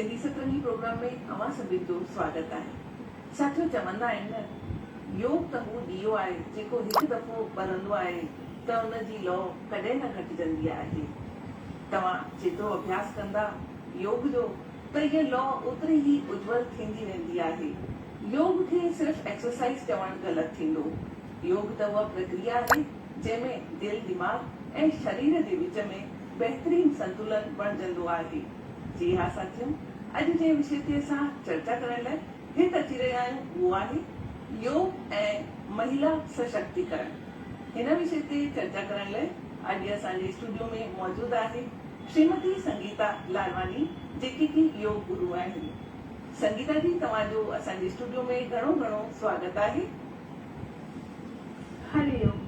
सिंधी सतरंगी प्रोग्राम में अवां सभिनी जो स्वागत आहे। साथियों, चवंदा आहिनि न, योग त हू ॾीओ आहे जेको हिकु दफ़ो ॿरंदो आहे त उनजी लौ कॾहिं न घटिजंदी आहे। तव्हां जेतिरो अभ्यास कंदा योग जो त इहा लौ ओतिरी ई उज्जवल थींदी वेंदी आहे। योग खे सिर्फ़ एक्सरसाइज चवणु ग़लति थींदो। योग त उहा प्रक्रिया आहे जंहिंमें दिलि, दिमाग़ ऐं शरीर जे विच में बहितरीन संतुलन बणजंदो आहे। जी हाँ साथियों, अॼु जे विषय ते असां चर्चा करण लाइ हिते अची रहिया आहियूं, उहो आहे योग ऐं महिला सशक्तिकरण। हिन विषय ते चर्चा करण लाइ अॼु असांजे स्टूडियो में मौजूद आहे श्रीमती संगीता लालवानी, जेकी की योग गुरु आहिनि। संगीता जी, तव्हांजो असांजे स्टूडियो में घणो घणो स्वागत आहे। हरिओम।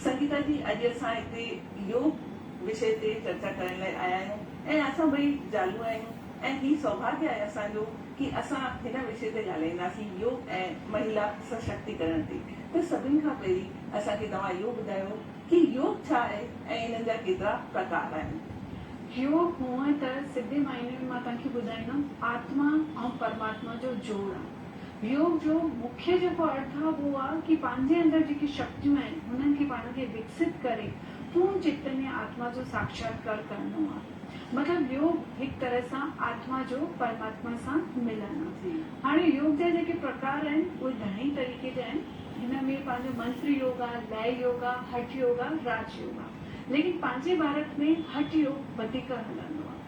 संगीता जी, अॼु असां हिते योग विषय ते चर्चा करण लाइ आया आहियूं ऐं असां ॿई जालू आहियूं ऐं ही सौभाग्य आहे असांजो कि असां हिन विषय ते ॻाल्हाईंदासीं, योग ऐं महिला सशक्तिकरण ते। त सभिनि खां पहिरीं असांखे तव्हां इहो ॿुधायो कि योग छा आहे ऐं इन्हनि जा केतिरा प्रकार आहिनि। योग हूअं त सिधे मायने में मां तव्हांखे ॿुधाईंदमि आत्मा ऐं परमात्मा जो जोड़ आहे। योग जो मुख्य जेको अर्थ आहे उहो आहे कि पंहिंजे अंदरि जेकी शक्तियूं आहिनि हुननि खे पाण खे विकसित करे पूर्ण चैतन्य आत्मा जो साक्षात्कार करणो आहे। मतलब योग हिकु तरह सां आत्मा जो परमात्मा सां मिलन आहे। हाणे योग जा जेके प्रकार आहिनि उहे घणेई तरीक़े जा आहिनि। हिन में पंहिंजो मंत्र योग आहे, लय योग आहे, हठ योग आहे, राज योग आहे। लेकिन पंहिंजे भारत में हठ योग वधीक हलंदो आहे।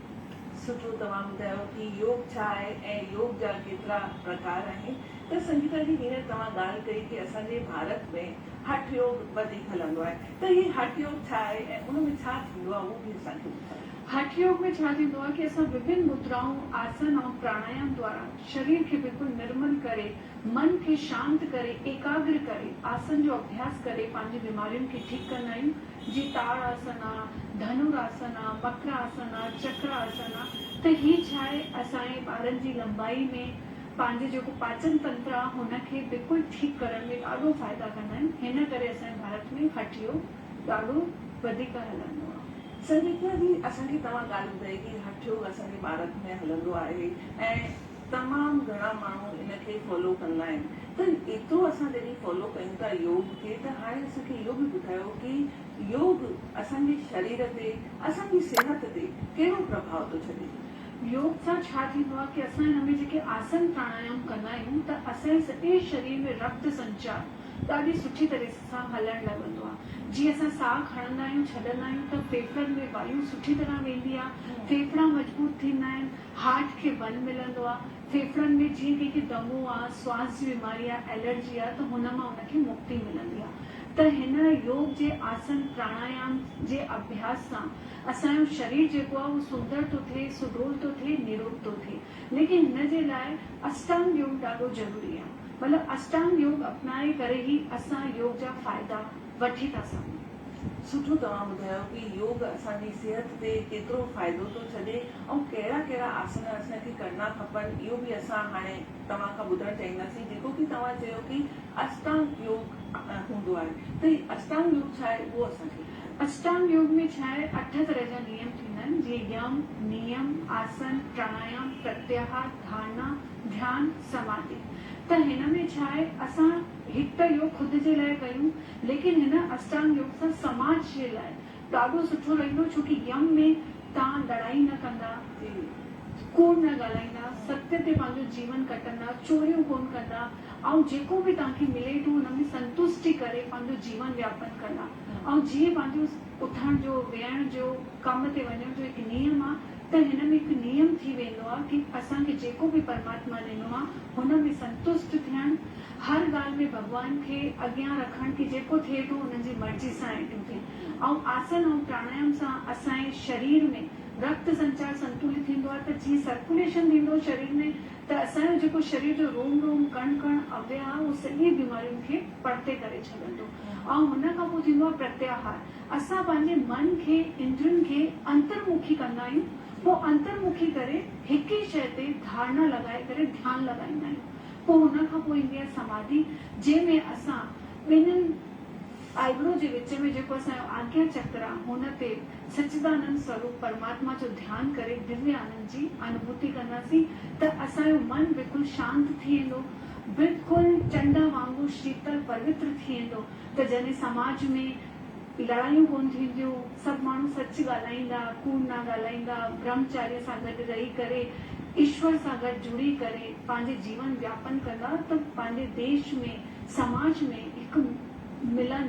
सुठो, तव्हां ॿुधायो कि योग छा आहे ऐं योग जा केतिरा प्रकार आहिनि। त संगीता जी, हींअर तव्हां ॻाल्हि कई कि असांजे भारत में हठ योग वधीक हलंदो आहे, त ही हठ योग छा आहे ऐं उन में छा थींदो आहे, उहो बि असांखे ॿुधायो। हठ योग में छा थींदो आहे कि असां विभिन्न मुद्राऊं, आसन ऐं प्राणायाम द्वारा शरीर खे बिल्कुलु निर्मल करे, मन खे शांत करे, एकाग्र करे, आसन जो अभ्यास करे पंहिंजी बीमारियुनि खे ठीकु कंदा आहियूं। जीअं ताड़ आसन आहे, धनुरासन आहे, मकर आसन आहे, चक्र आसन आहे। त ही छा आहे, असांजे ॿारनि जी लंबाई में पंहिंजे जेको पाचन तंत्र आहे हुनखे बिल्कुलु ठीकु करण में ॾाढो फ़ाइदा कंदा आहिनि। हिन करे असांजे भारत में हठ योग ॾाढो वधीक हलंदो आहे। संगीता जी, असांखे तव्हां ॻाल्हि ॿुधाई कि हठ योग असांजे भारत में हलंदो आहे ऐं तमामु घणा माण्हू इनखे फॉलो कंदा आहिनि। त एतिरो असां जॾहिं फॉलो कयूं था योग खे, त हाणे असांखे इहो बि ॿुधायो कि योग असांजे शरीर ते, असांजी सिहत ते कहिड़ो प्रभाव थो छॾे। योग सां छा थींदो आहे कि असां हिन में जेके आसन प्राणायाम कंदा आहियूं त असांजे सॼे शरीर में रक्त संचार ॾाढी सुठी तरह सां हलणु लॻंदो आहे। जीअं असां साह खणंदा आहियूं, छॾंदा आहियूं त फेफड़नि में वायु सुठी तरह वेंदी आहे, फेफड़ा मजबूत थींदा आहिनि, हार्ट खे बल मिलंदो आहे। फेफड़नि में जीअं कंहिंखे दमो आहे, श्वास जी बीमारी आहे, एलर्जी आहे, त हुन मां उनखे मुक्ति मिलंदी आहे। त हिन योग जे आसन प्राणायाम जे अभ्यास सां असांजो शरीर जेको आहे उहो सुंदर थो थिए, सुडोल थो थिए, निरोग थो थिए। लेकिन हिन जे लाइ अष्टांग योग ॾाढो ज़रूरी आहे। मतलब अष्टांग योग अपनाए करे ई असां योग जा फ़ाइदा वठी था सघूं। सुठो, तव्हां ॿुधायो कि योग असांजी सिहत ते केतिरो फ़ाइदो थो छॾे ऐं कहिड़ा कहिड़ा आसन असांखे करणा खपनि, इहो बि असां हाणे तव्हां खां ॿुधणु चाहींदासीं, जेको कि तव्हां चयो कि अष्टांग योग हूंदो आहे। त अष्टांग योग छा आहे, उहो असांखे। अष्टांग योग में छा आहे, 8 तरह जा नियम थींदा आहिनि, जीअं यम, नियम, आसन, प्राणायाम, प्रत्याहार, धारणा, ध्यान, समाधि। त हिन में छा आहे, असां हिकु त योग खुद जे लाइ कयूं, लेकिन हिन अष्टांग योग सां समाज जे लाइ ॾाढो सुठो रहंदो। छो कि यम में तव्हां लड़ाई न कंदा, कूड़ न ॻाल्हाईंदा, सत्य ते पंहिंजो जीवन कटंदा, चोरियूं कोन कंदा ऐं जेको बि तव्हांखे मिले थो हुन में संतुष्टि करे पंहिंजो जीवन व्यापन कंदा। ऐं जीअं पंहिंजो उथण जो, वेहण जो, कम ते वञण जो हिकु नियम आहे, त हिन में हिकु नियम थी वेंदो आहे कि असांखे जेको बि परमात्मा ॾिनो आहे हुन में संतुष्ट थियणु, हर ॻाल्हि में भॻवान खे अॻियां रखणु कि जेको थिए थो हुननि जी मर्ज़ी सां हेठियूं थिए। ऐं आसन ऐं प्राणायाम सां असांजे शरीर में रक्त संचार संतुलित थींदो आहे। त जीअं सर्कुलेशन थींदो शरीर में, त असांजो जेको शरीर जो रोम रोम, कण कण, अवयव आहे उहो सॼी बीमारियुनि खे परते करे छॾंदो। ऐं हुन खां पोइ थींदो आहे प्रत्याहार। असां पंहिंजे मन खे, इंद्रियुनि खे अंतर्मुखी कंदा आहियूं। पोइ अंतर्मुखी करे हिक ई शइ ते धारणा लॻाए करे ध्यानु लॻाईंदा आहियूं। पोइ हुन खां पोइ ईंदी आहे समाधि, जंहिंमें असां ॿिन्हिनि आईब्रो जे विच में जेको असांजो आज्ञा चक्र आहे हुन ते सच्चिदानंद स्वरूप परमात्मा जो ध्यानु करे दिव्य आनंद जी अनुभूति कंदासीं त असांजो मन बिल्कुलु शांत थी वेंदो, बिल्कुलु चंड वांगुरु शीतल पवित्र थी वेंदो, त जॾहिं समाज में लड़ाइयूं कोन थींदियूं, सभु माण्हू सच ॻाल्हाईंदा, कूड़ न ॻाल्हाईंदा, ब्रह्मचार्य सां गॾु रही करे ईश्वर सां गॾु जुड़ी करे पंहिंजे जीवन व्यापन कंदा, त पंहिंजे देश में समाज में हिकु मिलन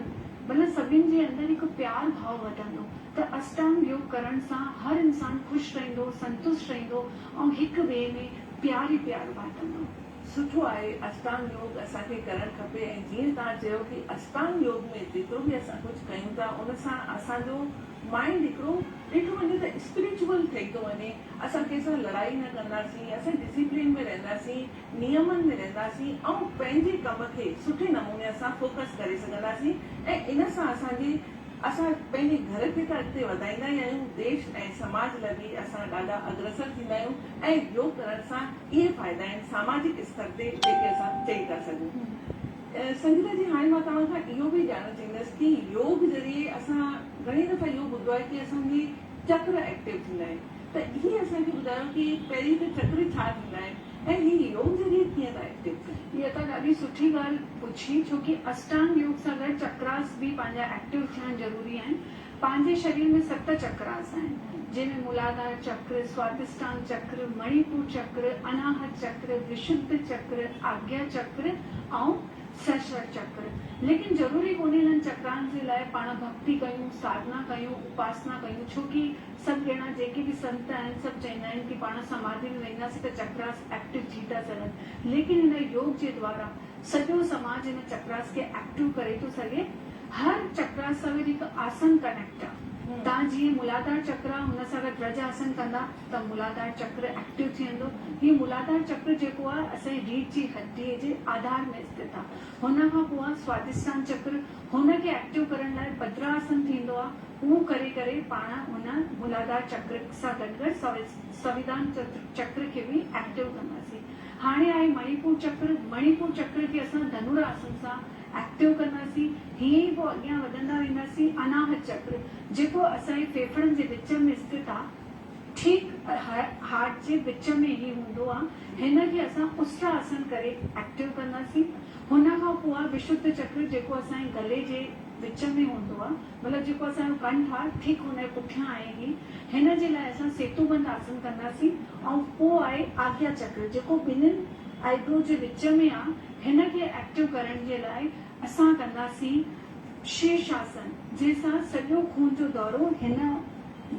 मतिलबु सभिनि जे अंदरि हिकु प्यार भाव वधंदो। त अष्टांग योग करण सां हर इंसान ख़ुशि रहंदो, संतुष्ट रहंदो ऐं हिक ॿिए में प्यार ई प्यार बांटंदो। सुठो आहे, अष्टांग योग असांखे करणु खपे। ऐं जीअं तव्हां चयो कि अष्टांग योग में जेतिरो बि असां कुझु कयूं था उन सां असांजो माइंड हिकिड़ो ॾिठो वञे त स्पिरिचुअल ठही थो वञे। असां कंहिंसां लड़ाई न कंदासीं, असां डिसिप्लिन में रहंदासीं, नियमनि में रहंदासीं ऐं पंहिंजे कम खे सुठे नमूने असां फोकस करे सघंदासीं। ऐं इन सां असां पंहिंजे घर खे त अॻिते वधाईंदा ई आहियूं, देश ऐं समाज लाइ बि असां ॾाढा अग्रसर थींदा आहियूं। ऐं योग करण सां इहे फ़ाइदा आहिनि सामाजिक स्तर ते जेके असां चई था सघूं। संगीता जी, हाणे मां तव्हां खां इहो बि ॼाणणु चाहींदसि कि योग ज़रिए असां घणी दफ़ा इहो ॿुधो आहे कि असांजी चक्र एक्टिव थींदा आहिनि, त इहे असांखे ॿुधायो कि पहिरीं त चक्र छा थींदा आहिनि ऐं ही योग ज़रिए कीअं था एक्टिव थियनि। इहा त ॾाढी सुठी ॻाल्हि पुछी, छो कि अष्टांग योग सां गॾु चक्रास बि पंहिंजा एक्टिव थियण ज़रूरी आहिनि। पंहिंजे शरीर में 7 चक्रास आहिनि, जंहिंमें मूलाधार चक्र, स्वादिष्टांग चक्र, मणिपुर चक्र, अनाहत चक्र, विशुद्ध चक्र, आज्ञा चक्र ऐं सहस्र चक्र। लेकिन ज़रूरी कोन्हे हिननि चक्रान जे लाइ पाण भक्ति कयूं, साधना कयूं, उपासना कयूं, छो कि सभु ॼणा जेके बि संत आहिनि सभु चवंदा आहिनि कि पाण समाधि में वेंदासीं त चक्रास एक्टिव थी था सघनि। लेकिन हिन योग जे द्वारा सॼो समाज हिन चक्रास खे एक्टिव करे थो सघे। हर चक्रास सां गॾु हिकु आसन कनेक्ट आहे। तव्हां जीअं मूलाधार चक्र आहे हुन सां गॾु व्रज आसन कंदा त मूलाधार चक्र एक्टिव थी वेंदो। हीउ मूलाधार चक्र जेको आहे असांजी रीढ़ जी हड्डीअ जे आधार में स्थित आहे। हुन खां पोइ आहे स्वादिष्टांग चक्र, हुनखे एक्टिव करण लाइ भद्रासन थींदो आहे। उहो करे करे पाण हुन मूलाधार चक्र सां गॾु गॾु संविधान चक्र खे बि एक्टिव कंदासीं। हाणे आहे मणिपुर चक्र। मणिपुर चक्र खे असां धनुरासन सां एक्टिव कंदासीं। हीअं ई पोइ अॻियां वधंदा वेंदासीं। अनाहत चक्र जेको असांजे फेफड़नि जे विच में स्थित आहे, ठीकु हार्ट जे विच में ई हूंदो आहे। हिनखे असां उष्ट्रासन करे एक्टिव कंदासीं। हुन खां पोइ आहे विशुद्ध चक्र जेको असांजे गले जे विच में हूंदो आहे, मतिलबु जेको असांजो कंठ आहे ठीकु हुन जे पुठियां आहे ही। हिन जे लाइ असां सेतुबंद आसन कंदासीं। ऐं पोइ आहे आज्ञा चक्र जेको ॿिन्हिनि आईब्रो जे विच में आहे। हिनखे एक्टिव करण जे लाइ असां कंदासीं शीर्षासन, जंहिंसां सॼो खून जो दौरो हिन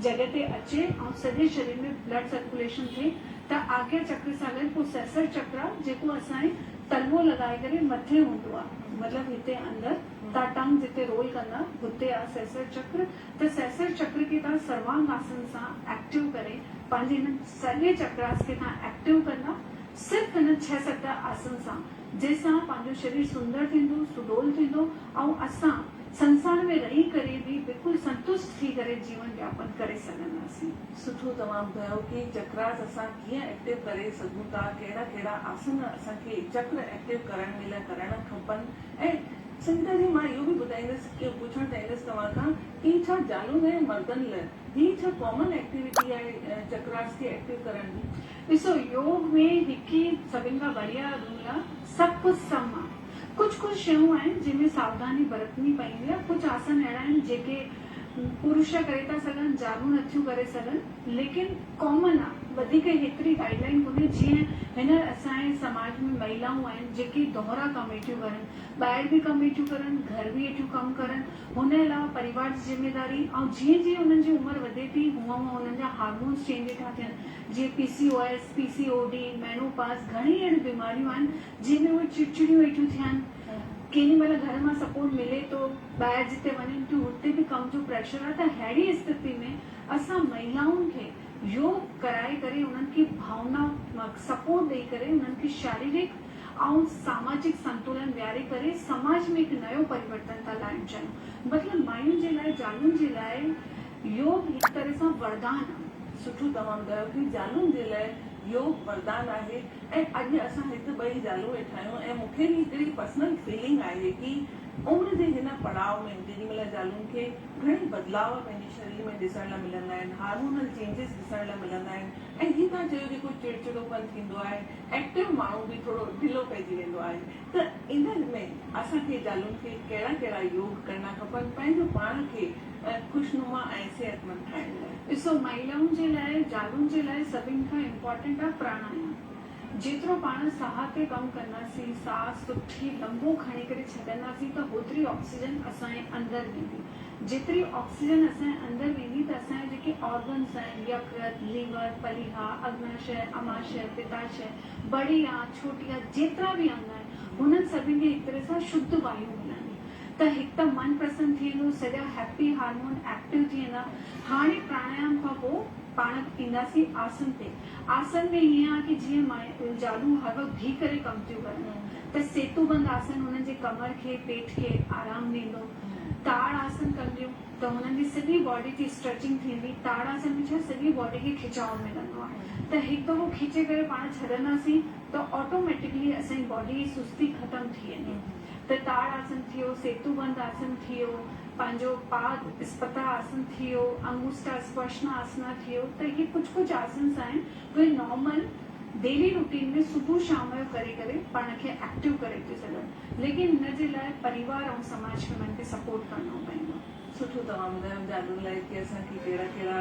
जॻह ते अचे ऐं सॼे शरीर में ब्लड सर्कुलेशन थिए। त आज्ञा चक्र सां गॾु पोइ सहस्र चक्र आहे जेको असांजे तलवो लॻाए करे मथे हूंदो आहे, मतिलबु हिते अंदरि तव्हां टंग जिते रोल कंदा हुते आहे सहस्र चक्र। त सहस्र चक्र खे तव्हां सर्वांग आसन सां एक्टिव करे पंहिंजे हिन सॼे चक्रास खे तव्हां एक्टिव कंदा सिर्फ़ु हिन 6-7 आसन सां, जंहिंसां पंहिंजो शरीर सुंदर थींदो, सुडोल थींदो ऐं असां संसार में रही करे भी बिल्कुल संतुष्ट थी करे जीवन यापन करे सघंदासीं। सुठो तव्हां ॿुधायो कि चक्रास असां कीअं एक्टिव करे सघूं था, कहिड़ा कहिड़ा आसन असांखे चक्र एक्टिव करण में लाइ करणु खपनि। ऐं संगीता जी, मां इहो बि ॿुधाईंदसि, पुछणु चाहींदसि तव्हां खां कि छा जालुनि ऐं मर्दनि लाइ ही छा कॉमन एक्टिविटी आहे चक्रास खे एक्टिव करण जी? ॾिसो, योग में हिकु ई सभिनि खां बढ़िया रूल आहे, सभु कुझु सम आहे। कुछ शयूं आहिनि जंहिंमें सावधानी बरतनी पवंदी आहे। कुछ आसन अहिड़ा आहिनि जेके पुरुष करे था सघनि, जालूं नथियूं करे सघनि, लेकिन कॉमन आहे। वधीक हेतिरी गाइडलाइन कोन्हे। जीअं हिन असांजे समाज में महिलाऊं आहिनि जेकी दोहरा कम वेठियूं करनि, ॿाहिरि बि कम वेठियूं करनि, घर बि वेठियूं कमु करनि। हुन अलावा परिवार जी ज़िम्मेदारी ऐं जीअं जीअं हुननि जी उमिरि वधे थी हूअं हूअं हुननि जा हार्मोन्स चेंज था थियनि। जीअं PCOS, PCOD, मेनोपास, घणी अहिड़ी बीमारियूं आहिनि जंहिंमें उहे चिड़चिड़ियूं वेठियूं थियनि। केॾी महिल घर मां सपोर्ट मिले थो, ॿाहिरि जिते वञनि थियूं हुते बि कम जो प्रेशर आहे। त अहिड़ी स्थिति में असां महिलाउनि खे योग कराए करे उन्हनि खे भावनात्मक सपोर्ट ॾेई करे उन्हनि खे शारीरिक ऐं सामाजिक संतुलन विहारे करे समाज में हिकु नयो परिवर्तन था लाइणु चाहियूं। मतिलबु मायुनि जे लाइ, जालुनि जे लाइ योग हिकु तरह सां वरदान आहे। सुठो तव्हां ॿुधायो कि जालुनि जे लाइ योग वरदान आहे। ऐं अॼु असां हिकु ॿई ज़ालूं वेठा आहियूं ऐं मूंखे बि हिकिड़ी पर्सनल फीलिंग आहे कि उम्र जे हिन पड़ाव में जेॾी महिल ज़ालुनि खे घणेई बदिलाव पंहिंजे शरीर में ॾिसण लाइ मिलंदा आहिनि, हार्मोनल चेंजिस ॾिसण लाइ मिलंदा आहिनि। ऐं हीअ तव्हां चयो जेको चिड़चिड़ोपन थींदो आहे, एक्टिव माण्हू बि थोरो ढिलो पइजी वेंदो आहे। त इन में असांखे ज़ालुनि खे कहिड़ा कहिड़ा योग करणा खपनि पंहिंजो पाण खे ख़ुशनुमा ऐं सेहतमंद ठाहिण लाइ? ॾिसो, महिलाउनि जे लाइ, ज़ालुनि जे लाइ सभिनि खां इम्पोर्टेंट आहे प्राणायाम। जेतिरो पाण साह ते कमु कंदासीं, साह सुठी लंबो खणी करे छॾंदासीं त होतिरी ऑक्सीजन असांजे अंदरि वेंदी। जेतिरी ऑक्सीजन असांजे अंदरि वेंदी त असांजा जेके ऑर्गन्स आहिनि, यकृत, लीवर, पलीहा, अग्नाशय, अमाशय, पित्ताशय, बड़ी आहे, छोटी आहे, जेतिरा बि अंग आहिनि हुननि सभिनि खे हिकु तरह सां शुद्ध वायु मिलंदी। त हिकु त मन प्रसन्न थी वेंदो, सॼा हैप्पी हार्मोन एक्टिव थी वेंदा। हाणे प्राणायाम खां पोइ पाण ईंदासीं आसन ते। आसन में हीअं आहे कि जीअं ज़ालूं हर वक़्तु बीह करे कमु थियूं करनि, त सेतुबंद आसन हुननि जे कमर खे, पेट खे आराम ॾींदो। ताड़ आसन कंदियूं त हुननि जी सॼी बॉडी जी स्ट्रेचिंग थींदी। ताड़ आसन में छा सॼी बॉडी खे खिचाव मिलंदो आहे। त हिकु दफ़ो खीचे करे पाण छॾंदासीं त ऑटोमेटिकली असांजी बॉडी जी सुस्ती ख़तम थी वेंदी। त ताड़ आसन थी वियो, सेतुबंद आसन थी वियो, पंहिंजो पाद स्पता आसन थी वियो, अंगुष्ठा स्पर्शना आसना थी वियो। त इहे कुझु आसन आहिनि उहे नॉर्मल डेली रूटीन में सुबुह शाम जो करे पाण खे एक्टिव करे थी सघनि। लेकिन हिन जे लाइ परिवार ऐं समाज खे हुननि खे सपोर्ट करणो पवंदो। सुठो तव्हां ॿुधायो ज़ालुनि लाइ कि असांखे कहिड़ा कहिड़ा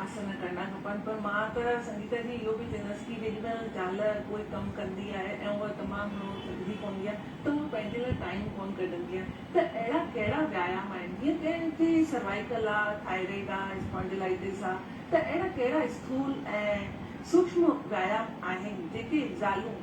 आसन करणा खपनि। पर मां त संगीता जी इहो बि चवंदसि कि जेॾी महिल ज़ाल कोई कमु कंदी आहे ऐं उहा तमामु घणो थकिजी पवंदी आहे त उहा पंहिंजे लाइ टाइम कोन कढंदी आहे। त अहिड़ा कहिड़ा व्यायाम आहिनि, जीअं कंहिंखे सर्वाइकल आहे, थायराइड आहे, स्पॉन्डिलाइटिस आहे, त अहिड़ा कहिड़ा स्थूल ऐं सूक्ष्म व्यायाम आहिनि जेके ज़ालूं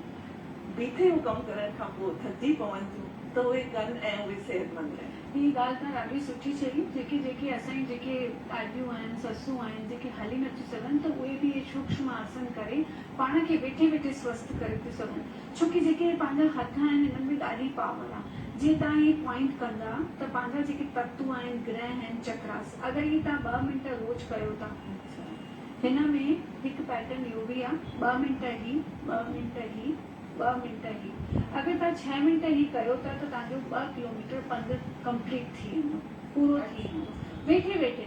बीठे कमु करण खां पोइ थकिजी पवनि थियूं त उहे कनि ऐं उहे सेहतमंद रहनि? हीअ ॻाल्हि तव्हां ॾाढी सुठी चई। जेके असांजी जेके ॾाॾियूं आहिनि, ससूं आहिनि, जेके हली नथियूं सघनि, त उहे बि इहे सूक्ष्म आसन करे पाण खे वेठे वेठे स्वस्थ करे थियूं सघनि। छोकी जेके पंहिंजा हथ आहिनि हिननि में ॾाढी पावर आहे। जीअं तव्हां इहे पॉइंट कंदा त पंहिंजा जेके तत्व आहिनि, ग्रह आहिनि, चक्रास, अगरि इहे तव्हां 2 मिंट रोज़ कयो था, हिन में हिकु पैटर्न इहो बि आहे, 2 मिंट ही, 2 मिंट ही, 2 मिंट ही। अगरि तव्हां 6 मिंट ही कयो था त तव्हांजो 2 किलोमीटर पंधु कंप्लीट थी वेंदो, पूरो थी वेंदो वेठे वेठे।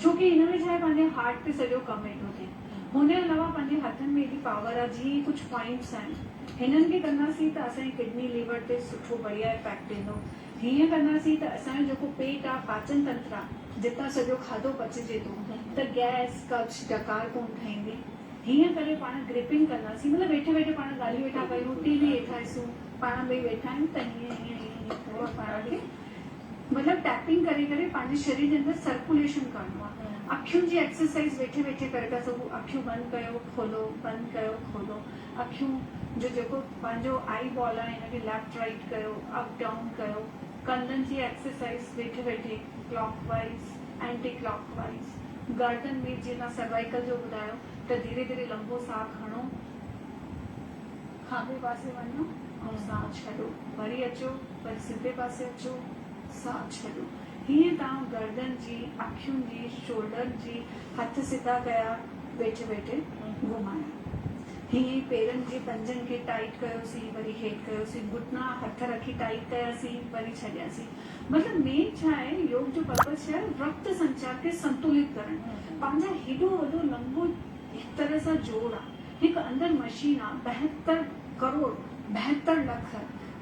छोकी हिन में छा आहे, पंहिंजे हार्ट ते सॼो कमु वेठो थिए। हुन जे अलावा पंहिंजे हथनि में एॾी पावर आहे। जीअं कुझु पॉइंट्स आहिनि, हिननि खे कंदासीं त असांजी किडनी लीवर ते सुठो बढ़िया इफेक्ट ईंदो। हीअं कंदासीं त असांजो जेको पेट आहे, पाचन तंत्र आहे, जितां सॼो खाधो पचिजे थो, त गैस, कब्ज, डकार कोन ठहींदी। हीअं करे पाण ग्रिपिंग कंदासीं, मतिलबु वेठे वेठे पाण ॻाल्हियूं वेठा कयूं, टीवी वेठा ॾिसूं, पाण ॿई वेठा आहियूं त हीअं हीअं हीअं थोरो पाण खे मतिलबु टैपिंग करे करे पंहिंजे शरीर जे अंदरि सर्कुलेशन करणो आहे। अखियुनि जी एक्सरसाइज वेठे वेठे करे था सघूं। अखियूं बंदि कयो, खोलो, बंदि कयो, खोलो। अखियूं जो जेको पंहिंजो आई बॉल आहे हिनखे लेफ्ट राइट कयो, अप डाउन कयो। कंधनि जी एक्सरसाइज वेठे वेठे क्लॉकवाइज, एंटी क्लॉकवाइज। गर्दन में जीअं तव्हां सर्वाइकल जो ॿुधायो त धीरे धीरे लंबो साह खणो, खाॿे पासे वञो ऐं साह छॾो, वरी अचो, वरी सिधे पासे अचो, साह छॾो। हीअं तव्हां गर्दन जी, अखियुनि जी, शोल्डर जी, हथ सिधा कया, वेठे वेठे घुमाया। हीअं पेरनि जे पंजनि खे टाइट कयोसीं, वरी हेठि कयोसीं, घुटना हथ रखी टाइट कयासीं, वरी छॾियासीं। मतिलबु मेन छा आहे, योग जो पर्पस छा आहे, रक्त संचार खे संतुलित करणु। पंहिंजा हेॾो वॾो लंबो हिकु तरह सां जोड़ आहे, हिकु अंदरि मशीन आहे, 72 करोड़ 72 लख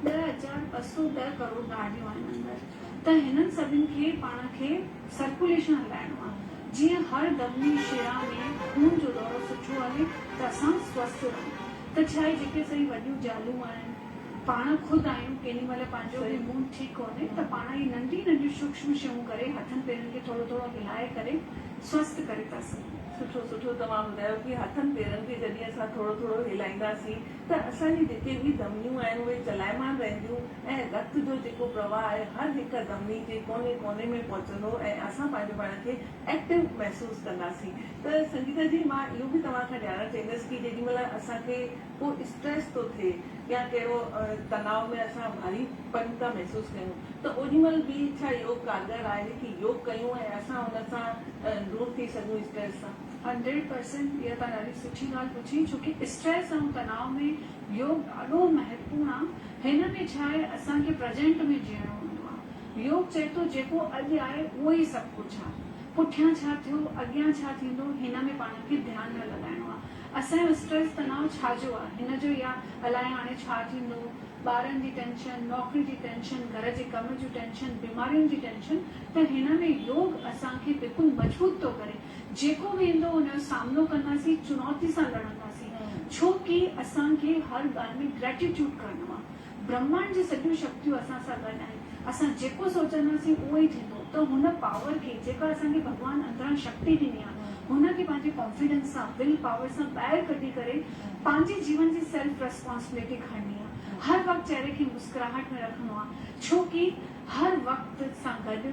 10,210 करोड़ नाड़ियूं आहिनि अंदरि। त हिननि सभिनि खे पाण खे सर्कुलेशन हलाइणो आहे। जीअं हर धमनी शिरा में खून जो दौरो सुठो हले त असां स्वस्थ रहूं। त छा आहे, जेके असांजी वॾियूं ज़ालूं आहिनि, पाण ख़ुदि आहियूं, केॾी महिल पंहिंजो बि मूड ठीकु कोन्हे त पाण ई नंढी नंढियूं सूक्ष्म शयूं करे, हथनि पेरनि खे थोरो थोरो हिलाए करे स्वस्थ करे था सघूं। सुठो सुठो तव्हां ॿुधायो कि हथनि पेरनि खे जॾहिं असां थोरो थोरो हिलाईंदासीं त असांजी जेके बि धमनियूं आहिनि उहे चलायमान रहंदियूं ऐं रक्त जो जेको प्रवाह आहे हर हिकु धमनी जे कोने कोने में पहुचंदो ऐं असां पंहिंजो पाण खे एक्टिव महसूसु कंदासीं। त संगीता जी, मां इहो बि तव्हां खां ॼाणणु चाहींदसि कि जेॾी महिल असांखे को स्ट्रेस थो थिए या कहिड़ो तनाव में असां भारीपन था महसूसु कयूं त ओॾी महिल बि छा योग कारगर आहे कि योग कयूं ऐं असां हुन सां दूर थी सघूं स्ट्रेस सां? 100% इहा तव्हां ॾाढी सुठी ॻाल्हि पुछी, छोकी स्ट्रेस ऐं तनाव में योग ॾाढो महत्वपूर्ण आहे। हिन में छा आहे, असांखे प्रेजेंट में जीअणो हूंदो आहे। योग चए थो जेको अॼु आहे उहो ई सभु कुझु आहे, पुठियां छा थियो अॻियां छा थींदो हिन में पाण खे ध्यानु न लॻाइणो आहे। असांजो स्ट्रेस तनाव छाजो आहे, हिन जो या अलाए हाणे छा थींदो, ॿारनि जी टेंशन, नौकिरी जी टेंशन, घर जे कम जूं टेंशन, बीमारियुनि जी टेंशन, त हिन में योग असांखे बिल्कुलु मजबूत थो करे। जेको बि ईंदो हुनजो सामनो कंदासीं, चुनौती सां लड़ंदासीं, छो की असांखे हर ॻाल्हि में ग्रेटिट्यूड करणो आहे। ब्रह्मांड जी सॼियूं शक्तियूं असां सां गॾु आहिनि, असां जेको सोचंदासीं उहो ई थींदो। त हुन पावर खे जेका असांखे भॻवान अंदरां शक्ति ॾिनी आहे, हुनखे पंहिंजे कॉन्फिडेंस सां, विल पावर सां ॿाहिरि कढी करे पंहिंजे जीवन जी सेल्फ रेस्पॉन्सिबिलिटी खणणी आहे। हर वक़्तु चेहरे खे मुस्कुराहट में रखणो आहे, छो की हर वक़्त सां गॾु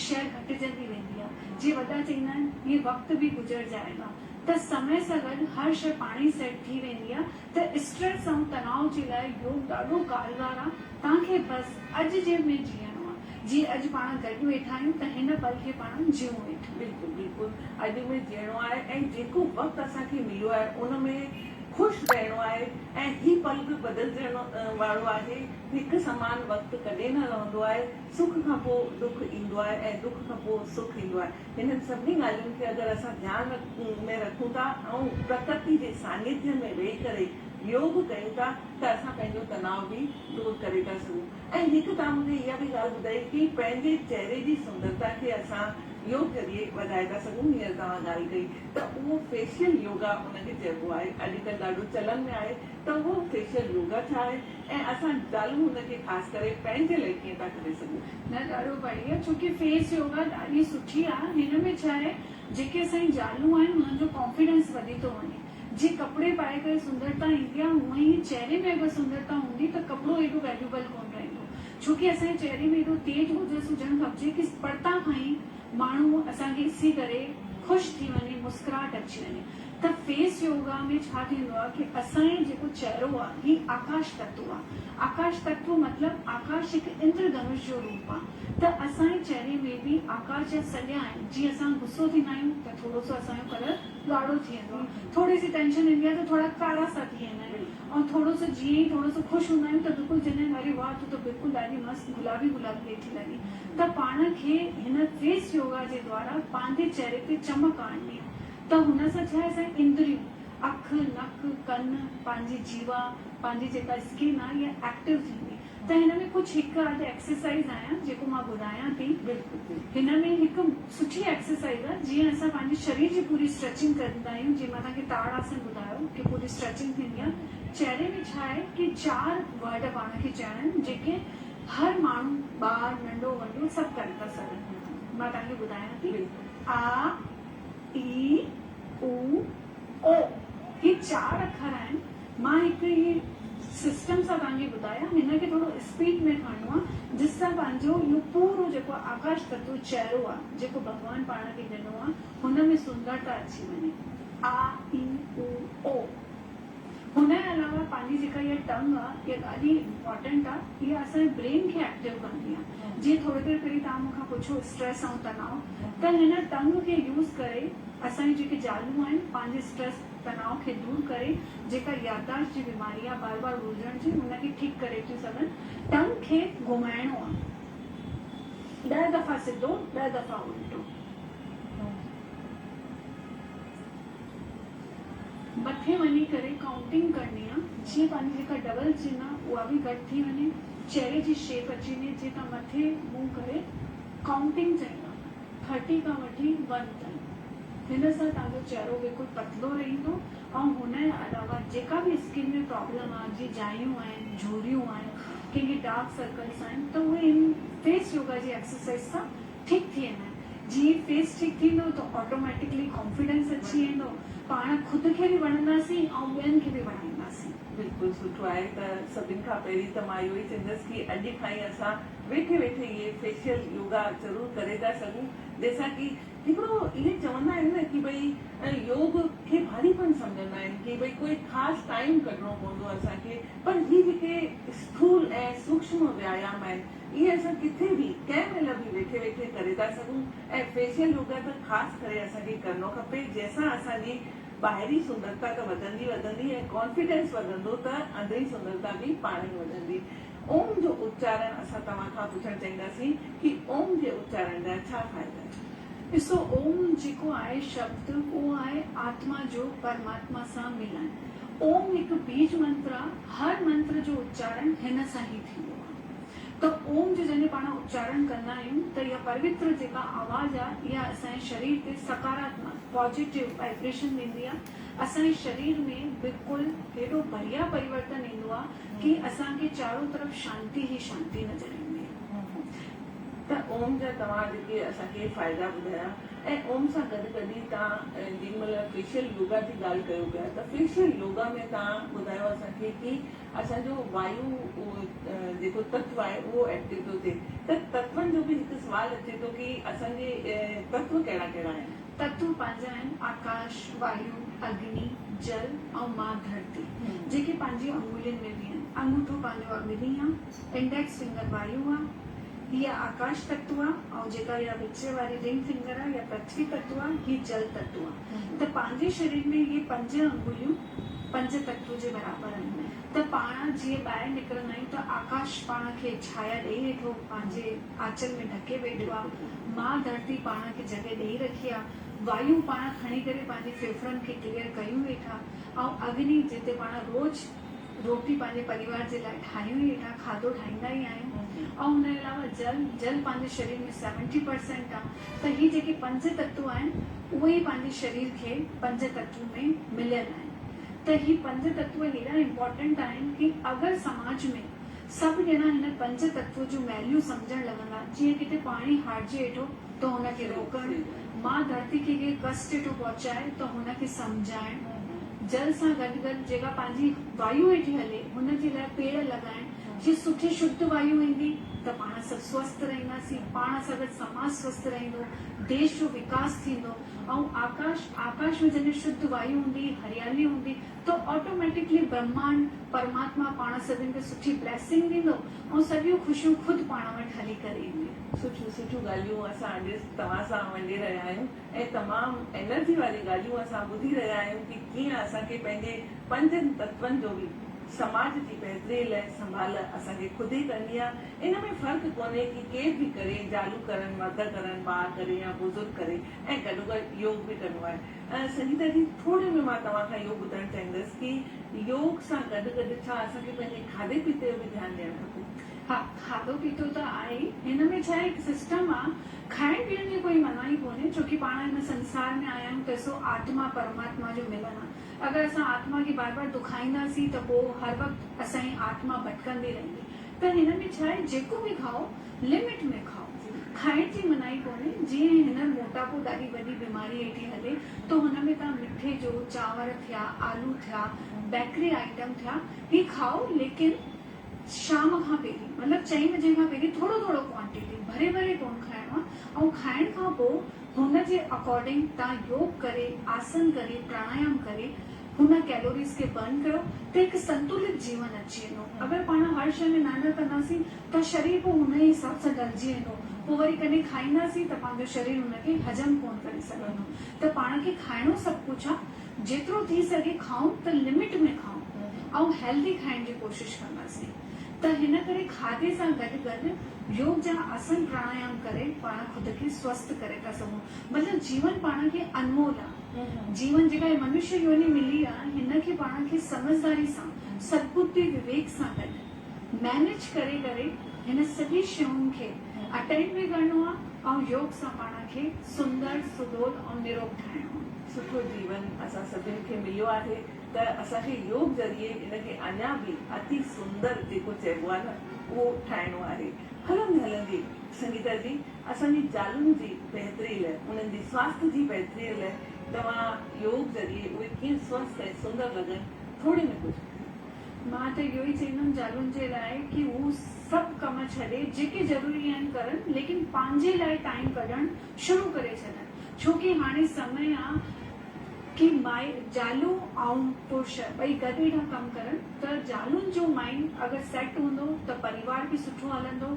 शइ घटिजंदी वेंदी आहे। जीअं वॾा चवंदा आहिनि ये वक़्त बि गुज़र जाएगा, त समय सां गॾु हर शइ पाण ई सेट थी वेंदी आहे। त स्ट्रेस ऐं तनाव जे लाइ योग ॾाढो कारगर आहे। तव्हांखे बसि अॼु जे में जीअणो आहे। जीअं अॼु पाण गॾु वेठा आहियूं त हिन पल खे पाण जियूं वेठा। बिल्कुलु बिल्कुलु अॼु में जीअणो आहे ऐं जेको वक़्तु असांखे मिलियो आहे उन में ख़ुशि रहणो आहे। ऐं ही पल बि बदिलजण वारो आहे। हिकु समान वक़्तु कॾहिं न रहंदो आहे। सुख खां पोइ दुख ईंदो आहे ऐं दुख खां पोइ सुख ईंदो आहे। हिननि सभिनी ॻाल्हियुनि खे अगरि असां ध्यानु में रखूं था ऐं प्रकृति जे सानिध्य में वेही करे योग कयूं था त असां पंहिंजो तनाव बि दूरि करे था सघूं। ऐं हिकु तव्हां मूंखे इहा बि ॻाल्हि ॿुधाई कि पंहिंजे चहिरे जी सुंदरता खे असां योग ज़रिए वधाए था सघूं। हींअर तव्हां ॻाल्हि कई त उहो फेशियल योगा उनखे चइबो आहे। अॼुकल्ह ॾाढो चलन में आहे त उहो फेशियल योगा छा आहे ऐं असां ज़ालूं हुनखे ख़ासि करे पंहिंजे लाइ कीअं था करे सघूं। न ॾाढो बढ़िया, छोकी फेस योगा ॾाढी सुठी आहे। हिन में छा आहे, जेके असांजी ज़ालूं आहिनि हुननि जो कॉन्फिडेंस वधी थो वञे। जीअं कपिड़े पाए करे सुंदरता ईंदी आहे, हूअं ई चेहरे में अगरि सुंदरता हूंदी त कपिड़ो एॾो वैल्यूबल कोन रहंदो। छोकी असांजे चेहरे में एॾो तेज ओजस हुजणु खपिजे कि परतां खां ई माण्हू असांखे ॾिसी करे ख़ुशि थी वञे, मुस्कुराहट अची वञे। त फेस योगा में छा थींदो आहे कि असांजो जेको चेहरो आहे ही आकाश तत्व आहे। आकाश तत्व मतिलबु आकाश हिकु इंद्रधनुष जो रूप आहे। त असांजे चेहरे में बि आकाश जा सॼा आहिनि। जीअं असां गुस्सो थींदा आहियूं त थोरो सो असांजो कलर ॻाढ़ो थी वेंदो आहे, थोरी सी टेंशन ईंदी आहे त थोरा कारा सा थी वेंदा आहिनि, ऐं थोरो सो जीअं ई थोरो सो ख़ुशि हूंदा आहियूं त बिल्कुलु जॾहिं अरे वाह तूं त बिल्कुलु ॾाढी मस्तु गुलाबी गुलाबी वेठी लॻी। त पाण खे हिन फेस योगा जे द्वारा पंहिंजे चेहरे ते चमक आणणी आहे। त हुन सां छा आहे, असांजी इंद्रियूं अखि, नक, कन, पंहिंजी जीवा, पंहिंजी जेका स्किन आहे इहा एक्टिव थींदी। त हिन में कुझु हिकु अधु एक्सरसाइज़ आहियां जेको मां ॿुधायां थी। हिन में हिकु सुठी एक्सरसाइज़ आहे। जीअं असां पंहिंजे शरीर जी पूरी स्ट्रेचिंग कंदा आहियूं, जीअं मां तव्हांखे ताड़ आसन ॿुधायो कि पूरी स्ट्रेचिंग थींदी आहे। चेहरे में छा आहे कि 4 वर्ड पाण खे चवणा आहिनि जेके हर माण्हू, ॿार, नंढो वॾो सभु करे था सघनि। मां तव्हांखे ॿुधायां थी। आ, ई, उ, ओ, ये 4 अखर आहिनि। मां हिकु इहे सिस्टम सां तव्हांखे ॿुधायां, हिनखे थोरो स्पीड में खणणो आहे जिससां पंहिंजो इहो पूरो जेको आकाश तत्व चेहरो आहे जेको भॻवान पाण खे ॾिनो आहे हुन में सुंदरता अची वञे। आ, ई, उ, ओ। हुन जे अलावा पंहिंजी जेका इहा टंग आहे इहा ॾाढी इम्पॉर्टेंट आहे। इहा असांजे ब्रेन खे एक्टिव कंदी आहे। जीअं थोरी देरि पहिरीं तव्हां मूंखां पुछो स्ट्रेस ऐं तनाव, त हिन टंग खे यूज़ करे असांजी जेके ज़ालूं आहिनि पंहिंजे स्ट्रेस तनाव खे दूर करे, जेका याददाश्त जी बीमारी आहे बार बार रुलझण जी, हुनखे ठीकु करे थियूं सघनि। टंग खे घुमाइणो आहे 10 दफ़ा सिधो, 10 दफ़ा उल्टो। मथे वञी करे काउंटिंग करणी आहे। जीअं पंहिंजी जेका डबल चिन आहे उहा बि घटि थी वञे, चेहरे जी शेप अची वञे। जीअं तव्हां मथे मुंहुं करे काउंटिंग चईंदा 30 खां वठी 1 ताईं। हिन सां तव्हांजो चेहरो बिल्कुलु पतलो रहंदो। ऐं हुन जे अलावा जेका बि स्किन में प्रॉब्लम आहे, जीअं जायूं आहिनि, झुरियूं आहिनि, कंहिंखे डार्क सर्कल्स आहिनि, त उहे इन फेस योगा जी एक्सरसाइज सां ठीकु थी वेंदा आहिनि। जीअं फेस ठीकु थींदो त ऑटोमेटिकली कॉन्फिडेंस अची वेंदो, पाण ख़ुदि खे बि वणंदासीं ऐं ॿियनि खे बि बढ़ाईंदासीं। बिल्कुलु सुठो आहे त सभिनि खां पहिरीं त मां इहो ई चवंदसि कि अॼु खां ई असां वेठे वेठे इहे फेशियल योगा ज़रूरु करे था सघूं, जंहिंसां कि हिकिड़ो इहे चवंदा आहिनि न कि भई योग खे भारीपन सम्झंदा आहिनि कि भई कोई ख़ासि टाइम कढणो पवंदो असांखे, पर ही जेके स्थूल ऐं सूक्ष्म व्यायाम आहिनि इहे असां किथे बि कंहिं महिल बि वेठे वेठे करे था सघूं। ऐं फेशियल योगा त ख़ासि करे असांखे करणो खपे, जंहिंसां असांजी ॿाहिरी सुंदरता त वधंदी ऐं कॉन्फिडेंस वधंदो त अंदरी सुंदरता बि पाण ई वधंदी। ओम जो उच्चारण असां तव्हां खां पुछणु चाहींदासीं कि ओम जे उच्चारण जा छा फ़ाइदा आहिनि? ॾिसो, ओम जेको आहे शब्द उहो आहे आत्मा जो परमात्मा सां मिलण। ओम हिकु बीज मंत्र आहे, हर मंत्र जो उच्चारण हिन सां ई थींदो आहे। त ओम जो जॾहिं पाण उच्चारण कंदा आहियूं त इहा पवित्र जेका आवाज़ आहे इहा असांजे शरीर ते सकारात्मक पॉजिटिव वाइब्रेशन ॾींदी आहे। असांजे शरीर में बिल्कुलु हेॾो बढ़िया परिवर्तन ईंदो आहे कि असांखे चारो तरफ़ शांती ई शांती नज़र ईंदी आहे। त ओम जा तव्हां जेके असांखे फ़ाइदा ॿुधाया, ऐं ओम सां गॾु गॾु तव्हां जेॾी महिल फेशियल योगा जी ॻाल्हि कयो पिया त फेशियल योगा में तव्हां ॿुधायो असांखे कि असांजो वायु जेको तत्व आहे उहो एक्टिव थो थिए। त तत्वनि जो बि हिकु सुवाल अचे थो कि असांजे तत्व कहिड़ा कहिड़ा आहिनि? तत्व पंहिंजा आहिनि आकाश, वायु, अग्नि, जल ऐं मां धरती, जेके पंहिंजी अंगुलियुनि में बि आहिनि। अंगूठो पंहिंजो अग्नि आहे, इंडेक्स फिंगर वायु आहे, हीअ आकाश तत्व आहे, ऐं जेका इहा विच वारी रिंग फिंगर आहे या पृथ्वी तत्व आहे, हीअ जल तत्व आहे। त पंहिंजे शरीर में इहे 5 अंगुलियूं 5 तत्व जे बराबरि आहिनि। त पाण जीअं ॿाहिरि निकिरंदा आहियूं त आकाश पाण खे छाया ॾेई वेठो, पंहिंजे आंचल में ढके वेठो आहे। मां धरती पाण खे जॻह ॾेई रखी आहे। वायु पाण खणी करे पंहिंजे फेफड़नि खे क्लियर कयूं वेठा, ऐं अग्नि जिते पाण रोज़ रोटी पंहिंजे परिवार जे लाइ ठाहियूं ई वेठा, खाधो ठाहींदा ई आहियूं। ऐं हुन जे अलावा जल पंहिंजे शरीर में 70% आहे। त ही जेके 5 तत्व आहिनि उहे ई पंहिंजे शरीर खे 5 तत्व में मिलियल आहिनि। त ही 5 तत्व हेॾा इम्पोर्टेंट आहिनि कि अगरि समाज में सभु ॼणा हिन 5 तत्व जो वैल्यू सम्झणु लॻंदा, जीअं किथे पाणी हारिजे वेठो त हुनखे रोकणु, मां धरती खे केरु कष्ट वेठो पहुचाए त हुनखे सम्झाइणु, जल सां गॾु गॾु जेका पंहिंजी वायु वेठी हले हुनजे लाइ पेड़ लॻाइण। जीअं सुठी शुद्ध वायु ईंदी त पाण सभु स्वस्थ रहंदासीं, पाण सां गॾु समाज स्वस्थ रहंदो, देश जो विकास थींदो। ऐं आकाश में जॾहिं शुद्ध वायु हूंदी, हरियाली हूंदी त ऑटोमेटिकली ब्रह्मांड परमात्मा पाण सभिनि खे सुठी ब्लेसिंग ॾींदो ऐं सॼियूं ख़ुशियूं ख़ुदि पाण वटि हली करे ईंदियूं। सुठियूं ॻाल्हियूं असां अॼु तव्हां सां वंडे रहिया आहियूं ऐं तमामु एनर्जी वारी ॻाल्हियूं असां ॿुधी रहिया आहियूं कि कीअं असांखे पंहिंजे 5 तत्वनि जो बि समाज जी बहितरी लाइ संभाल असांखे ख़ुदि ई करणी आहे। इन में फ़र्क़ु कोन्हे कि केर बि करे, जालू करनि, मर्द करनि, ॿार करे या बुज़ुर्ग करे, ऐं गॾोगॾु योग बि करिणो आहे। संगीता जी, थोरे में मां तव्हां खां इहो ॿुधणु चाहींदसि कि योग सां गॾु गॾु छा असांखे पंहिंजे खाधे पीते जो बि ध्यानु ॾियणु खपे? हा, खाधो पीतो त आहे। हिन में छा हिकु सिस्टम आहे, खाइण पीअण जी कोई मनाही कोन्हे, छोकी पाण हिन संसार में आया आहियूं त ॾिसो आत्मा परमात्मा जो मिलन आहे। अगरि असां आत्मा खे बार बार दुखाईंदासीं त पोइ हर वक़्तु असांजी आत्मा भटकंदी रहंदी। त हिन में छा आहे, जेको बि खाओ लिमिट में खाओ, खाइण जी मनाही कोन्हे। जीअं हिन मोटापो ॾाढी वॾी बीमारी वेठी हले त हुन में तव्हां मिठे जो चांवर थिया, आलू थिया, बेकरी आइटम थिया, ही खाओ, लेकिन शाम खां पहिरीं, मतिलबु 4 बजे खां पहिरीं थोरो थोरो क्वांटिटी, भरे भरे कोन खाइणो आहे। ऐं खाइण खां पोइ हुन जे अकॉर्डिंग तव्हां योग करे, आसन करे, प्राणायाम करे हुन कैलोरीज़ खे बर्न कयो त हिकु संतुलित जीवन अची वेंदो। अगरि पाण हर शइ में नाना कंदासीं त शरीर पोइ हुन जे हिसाब सां ढलिजी वेंदो। पोइ वरी कॾहिं खाईंदासीं त पंहिंजो शरीर हुनखे हजम कोन करे सघंदो। त पाण खे खाइणो सभु कुझु आहे, जेतिरो थी सघे खाऊं त लिमिट में खाऊं ऐं हेल्दी खाइण जी कोशिशि कंदासीं। त हिन करे खाधे सां गॾु गॾु योग जा आसन प्राणायाम करे पाण ख़ुदि खे स्वस्थ करे था सघूं। मतिलबु जीवन पाण खे अनमोल आहे। जीवन जेका मनुष्य योनि मिली आहे, हिन खे पाण खे समझदारी सां, सद्बुद्धि विवेक सां गॾु मैनेज करे करे हिन सॼी शयुनि खे अटेंड बि करणो आहे ऐं योग सां पाण खे सुंदर, सुडोल ऐं निरोग ठाहिणो आहे। सुठो जीवन असां सभिनि खे मिलियो आहे त असांखे योग ज़रिए इनखे अञा बि अति सुंदर जेको चइबो आहे न उहो ठाहिणो आहे। हलंदे हलंदे संगीता जी, असांजी जालुनि जी बहितरी लाइ, उन्हनि जी स्वास्थ्य जी बहितरीअ लाइ तव्हां योग ज़रिए उहे कीअं स्वस्थ ऐं सुंदर लॻनि थोड़ी न कुछ। मां त इहो ई चईंदमि जालुनि जे लाइ कि हू सभु कम छॾे जेके ज़रूरी आहिनि करनि, लेकिन पंहिंजे लाइ टाइम कढणु शुरू करे छॾनि। छोकी हाणे समय आहे कि जालू ऐं पुरुष ॿई गॾु वेठा कमु करनि, त जालुनि जो माइंड अगरि सेट हूंदो त परिवार बि सुठो हलंदो,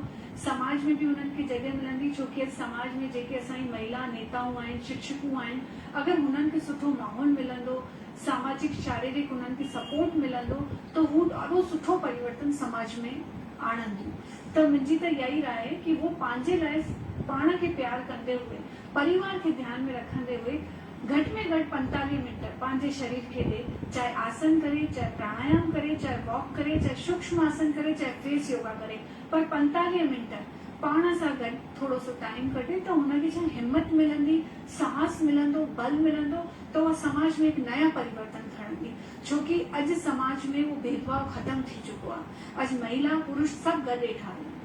समाज में बि उन्हनि खे जॻह मिलंदी। छोकी समाज में जेके असांजी महिला नेताऊं आहिनि, शिक्षकूं आहिनि, अगरि हुननि खे सुठो माहौल मिलंदो, सामाजिक शारीरिक उन्हनि खे सपोर्ट मिलंदो, त हू ॾाढो सुठो परिवर्तन समाज में आणंदियूं। त मुंहिंजी त इहा ई राय आहे कि वो पंहिंजे लाइ पाण खे प्यार कंदे हुए, परिवार खे ध्यान में रखंदे हुए घटि में घटि 45 मिनट पंहिंजे शरीर खे ॾे, चाहे आसन करे, चाहे प्राणायाम करे, चाहे वॉक करे, चाहे सूक्ष्म आसन करे, चाहे फेस योगा करे, पर 45 मिनट पाण सां गॾु थोरो सो टाइम कढे त हुनखे छा हिम्मत मिलंदी, साहस मिलंदो, बल मिलंदो, त उहा समाज में हिकु नया परिवर्तन खणंदी। छोकी अॼु समाज में उहो भेदभाव ख़तम थी चुको आहे। अॼु महिला पुरुष सभु गॾु वेठा आहिनि।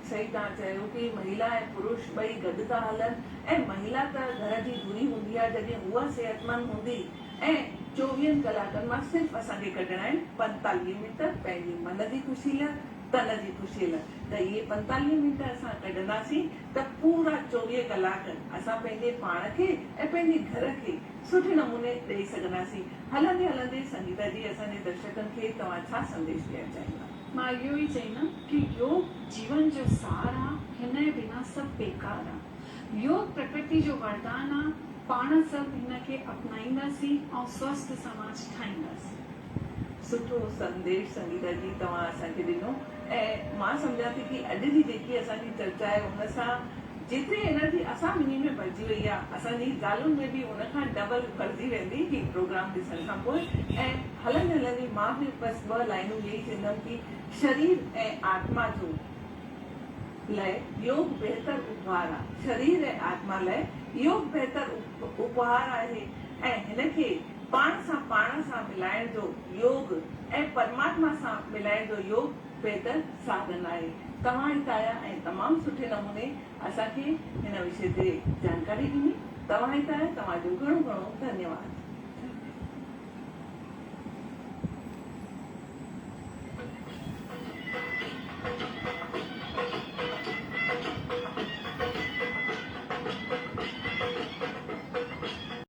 सही तव्हां चयो कि महिला ऐं पुरुष ॿई गॾु था हलनि, ऐं महिला त घर जी धुरी हूंदी आहे जॾहिं उहा सेहतमंद हूंदी, ऐं 24 कलाकनि मां सिर्फ़ु असांखे कढणा आहिनि 45 मिंट पंहिंजी मन जी ख़ुशी लाइ, तन जी ख़ुशी लाइ। त इहे 45 मिंट असां कढंदासीं त पूरा 24 कलाक असां पंहिंजे पाण खे ऐं पंहिंजे घर खे सुठे नमूने ॾेई सघंदासीं। हलंदे हलंदे संगीता जी असांजे दर्शकनि खे तव्हां छा संदेश ॾियणु चाहींदा? मां इहो ई चईंदमि कि योग जीवन जो सार आहे, हिन जे बिना सभु बेकार आहे। योग प्रकृति जो वरदान आहे, पाण सभु हिन खे अपनाईंदासीं ऐं स्वस्थ समाज ठाहींदासीं। सुठो संदेश संगीता जी तव्हां असांखे ॾिनो, ऐं मां सम्झां थी कि अॼु जी जेकी असांजी चर्चा आहे उन सां जेतिरी एनर्जी असां ॿिन्ही में भरिजी वई आहे, असांजी ज़ालुनि में बि उनखां डबल भरिजी वेंदी ही प्रोग्राम ॾिसण खां पोइ। ऐं हलंदे हलंदे मां बि बसि 2 लाइनूं इहे ई चवंदमि कि शरीर ऐं आत्मा जो लाइ योग बहितर उपहार आहे। शरीर ऐं आत्मा लाइ योग बहितर उपहार आहे, ऐं हिनखे पाण सां मिलाइण जो योग ऐं परमात्मा सां मिलाइण जो योग बहितर साधन आहे। तव्हां हिते आया ऐं तमामु सुठे नमूने असांखे हिन विषय ते जानकारी ॾिनी। तव्हां हिते आया, तव्हांजो घणो घणो धन्यवाद।